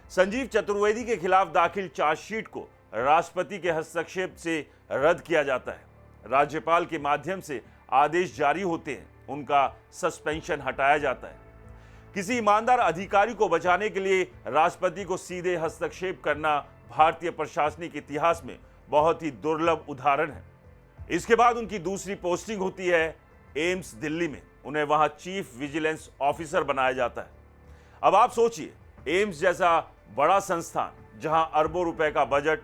संजीव चतुर्वेदी के खिलाफ दाखिल चार्जशीट को राष्ट्रपति के हस्तक्षेप से रद्द किया जाता है। राज्यपाल के माध्यम से आदेश जारी होते हैं, उनका सस्पेंशन हटाया जाता है। किसी ईमानदार अधिकारी को बचाने के लिए राष्ट्रपति को सीधे हस्तक्षेप करना भारतीय प्रशासनिक इतिहास में बहुत ही दुर्लभ उदाहरण है। इसके बाद उनकी दूसरी पोस्टिंग होती है एम्स दिल्ली में। उन्हें वहां चीफ विजिलेंस ऑफिसर बनाया जाता है। अब आप सोचिए, एम्स जैसा बड़ा संस्थान जहां अरबों रुपए का बजट,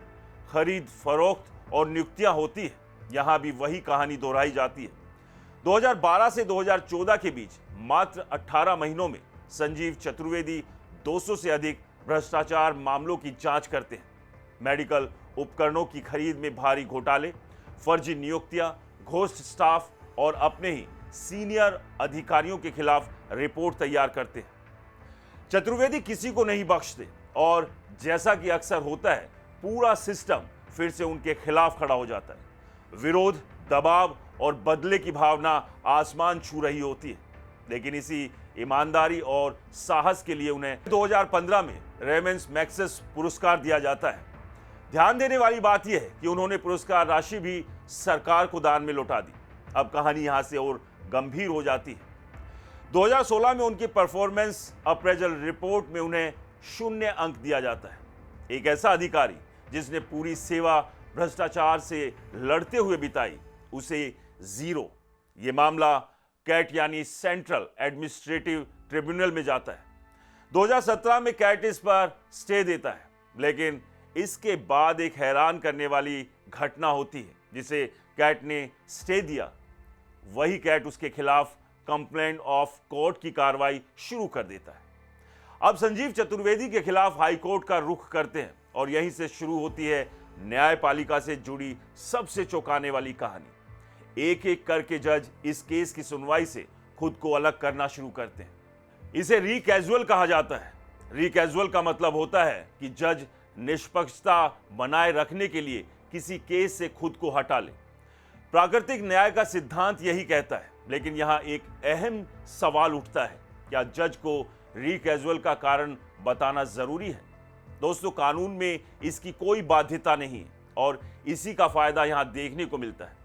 खरीद फरोख्त और नियुक्तियां होती है, यहां भी वही कहानी दोहराई जाती है। 2012 से 2014 के बीच मात्र 18 महीनों में संजीव चतुर्वेदी 200 से अधिक भ्रष्टाचार मामलों की जांच करते हैं। मेडिकल उपकरणों की खरीद में भारी घोटाले, फर्जी नियुक्तियां, घोस्ट स्टाफ और अपने ही सीनियर अधिकारियों के खिलाफ रिपोर्ट तैयार करते हैं। चतुर्वेदी किसी को नहीं बख्शते और जैसा कि अक्सर होता है, पूरा सिस्टम फिर से उनके खिलाफ खड़ा हो जाता है। विरोध, दबाव और बदले की भावना आसमान छू रही होती है, लेकिन इसी ईमानदारी और साहस के लिए उन्हें 2015 में रेमंड्स मैग्सेसे पुरस्कार दिया जाता है। ध्यान देने वाली बात यह है कि उन्होंने पुरस्कार राशि भी सरकार को दान में लौटा दी। अब कहानी यहां से और गंभीर हो जाती है। 2016 में उनकी परफॉर्मेंस अप्रेजल रिपोर्ट में उन्हें 0 अंक दिया जाता है। एक ऐसा अधिकारी जिसने पूरी सेवा भ्रष्टाचार से लड़ते हुए बिताई, उसे 0। यह मामला कैट यानी सेंट्रल एडमिनिस्ट्रेटिव ट्रिब्यूनल में जाता है। 2017 में कैट इस पर स्टे देता है, लेकिन इसके बाद एक हैरान करने वाली घटना होती है। जिसे कैट ने स्टे दिया, वही कैट उसके खिलाफ कंप्लेंट ऑफ कोर्ट की कार्रवाई शुरू कर देता है। अब संजीव चतुर्वेदी के खिलाफ हाई कोर्ट का रुख करते हैं और यहीं से शुरू होती है न्यायपालिका से जुड़ी सबसे चौंकाने वाली कहानी। एक एक करके जज इस केस की सुनवाई से खुद को अलग करना शुरू करते हैं। इसे रीकैजुअल कहा जाता है। रीकैजुअल का मतलब होता है कि जज निष्पक्षता बनाए रखने के लिए किसी केस से खुद को हटा ले। प्राकृतिक न्याय का सिद्धांत यही कहता है, लेकिन यहां एक अहम सवाल उठता है, क्या जज को रीकैजुअल का कारण बताना जरूरी है? दोस्तों, कानून में इसकी कोई बाध्यता नहीं है और इसी का फायदा यहां देखने को मिलता है।